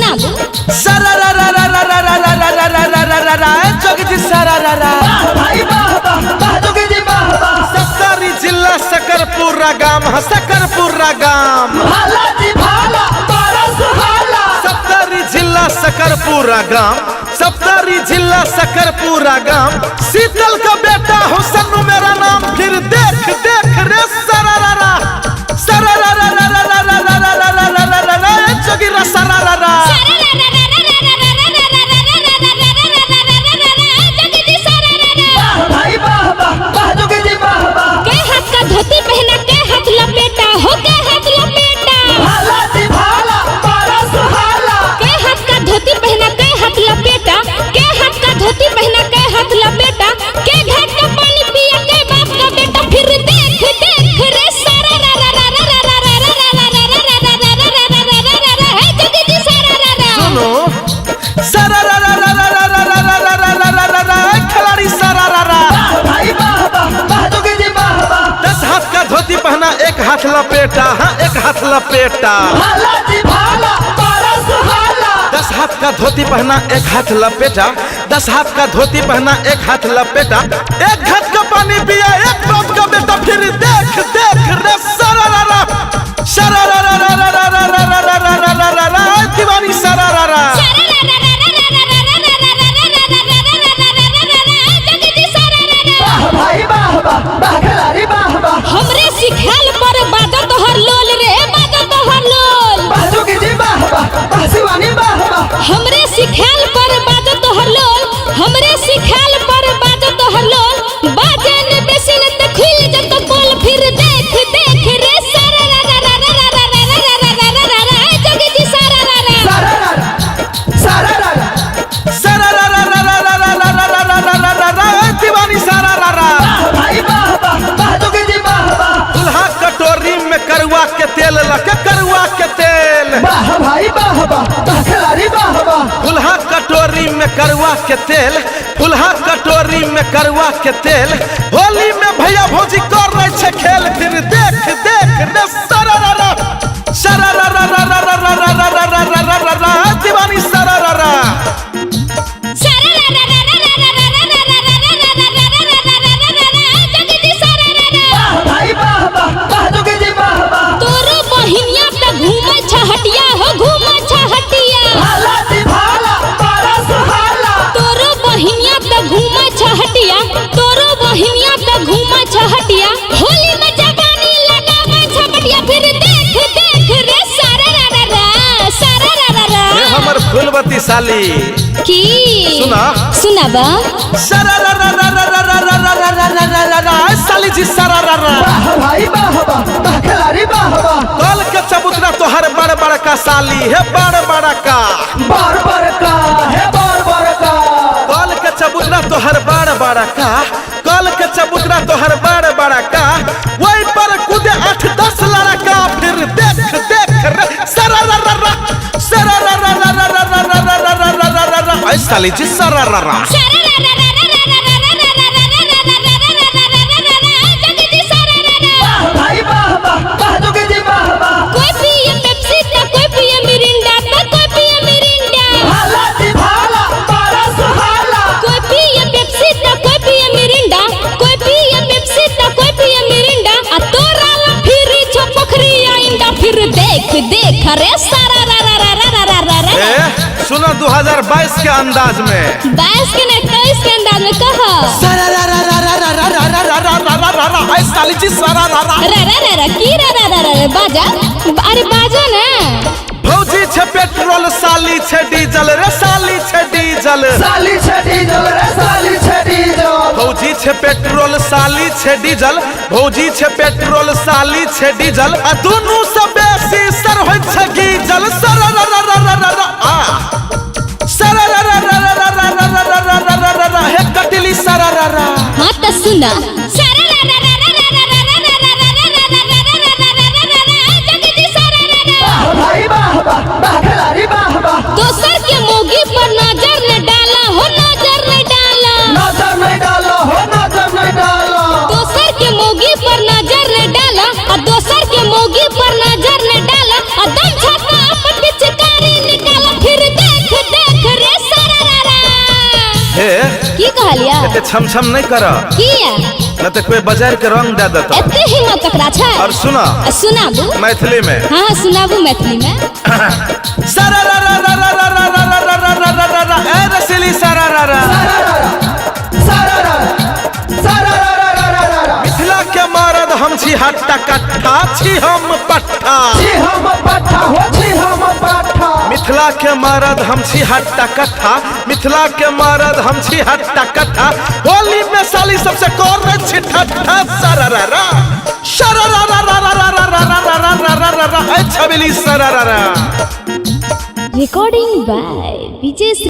सुनाबू। जोगी सरारा सत्तरी जिला सकरपुरा गाम सकरपुरा गाम सत्तरी जिला सकरपुरा गाम सत्तरी जिला सकरपुरा गाम शीतल का बेटा हो सन्नू मेरा नाम फिर देख देख रे सरारा सरारा जोगी सरारा धोती पहना के हाथ लपेटा हो के हाथ लपेटा के हाथ का धोती पहना के हाथ लपेटा के हाथ का धोती पहना के हाथ लपेटा के घाट का पानी पिया के बाप का बेटा फिर देख देख रे जोगी जी सरारा सुनो सरारा खिलाड़ी सरारा धोती पहना एक हाथ लपेटा हाँ एक हाथ लपेटा 10 हाथ का धोती पहना एक हाथ लपेटा 10 हाथ का धोती पहना एक हाथ लपेटा एक घट का पानी पिया एक बाप का बेटा फिर देख देख रे सरारा सरारा दीवानी सरारा हमरे सिखाल पर बाजो तोहर लोल रे बाजो तोहर लोल हमरे सिखाल पर बाजो तोहर लोल हमरे सिखाल पर बाजो तोहर लोल बाजे ने बेसी न त खुल जब तो बोल फिर देख देख रे सरारा जोगी जी सरारा दीवानी सरारा दुल्हा कटोरी में करुआ के तेल लके करुआ के तेल दुल्हा कटोरी में करुआ के तेल दुल्हा कटोरी में करुआ के तेल होली में भैया भौजी कर रहे छे खेल फिर देख देख रे सरारा सरारा दीवानी सरारा हटिया हो घूमा छहटिया तोरो बहिनिया त घूमा छहटिया तोरो बहिनिया त घूमा छहटिया होली में जवानी लगावा छपटिया फिर देख देख रे सरारा ये हमर फूलवती साली की सुना सुनाबा सरारा साली जी सरारा कल के चबूतरा तोहर बड़ बड़ का साली है बड़ बड़ का कल के चबूतरा तोहर बड़ बड़ का कल के चबूतरा तोहर बड़ बड़ का वही पर कूदे 8-10 लड़का फिर देख देख सरारा साली जी सरारा कोई पिए पेप्सी त कोई पिए मिरिंडा त कोई पिए मिरिंडा कोई पिए पेप्सी त कोई पिए मिरिंडा कोई पिए पेप्सी त कोई पिए मिरिंडा आ तोरा ला फिर छो पोखरी आइंदा फिर देख देख रे सरारा सुनो 2022 के अंदाज में 22 के नहीं 23 के अंदाज में कहा साली जी सरारा की बाजा अरे बाजा ना भौजी छे पेट्रोल साली छे डीजल रे साली छे डीजल भौजी छे पेट्रोल साली छे डीजल भौजी छे पेट्रोल साली छे डीजल आ दुनू से बेसी सर होय छे गीजल सरारा हे कटिली सरारा हां त सुना दोसर के मोगी पर नजर न डाला हो नजर न डाला दोसर के मोगी पर नजर न डाला और दोसर के मोगी पर नजर न डाला और दम छापा अपन पिचकारी निकाला फिर कहलिया एते छम छम नहीं कर किया न तो कोई बाजार के रंग दे देता। एते हिम्मत तकरा छै और सुना सुनाबू मैथिली में। हाँ सुनाबू मैथिली में सारा रा रा रा रा रा रा रा रा रा रा रा रा रा ए रसीली सारा रा रा मिथिला के मरद हम छी हट्टा कट्ठा छी हम पट्ठा मिथिला के मरद हम छी हट्टा कट्ठा मिथिला के मरद हम छी हट्टा कट्ठा होली में साली सबसे कर छी ठट्ठा सारा रा रा सारा रा रा रा रा रा रा रा रा रा रा रा रा ए छबीली सारा रा रा। Recording by Vijay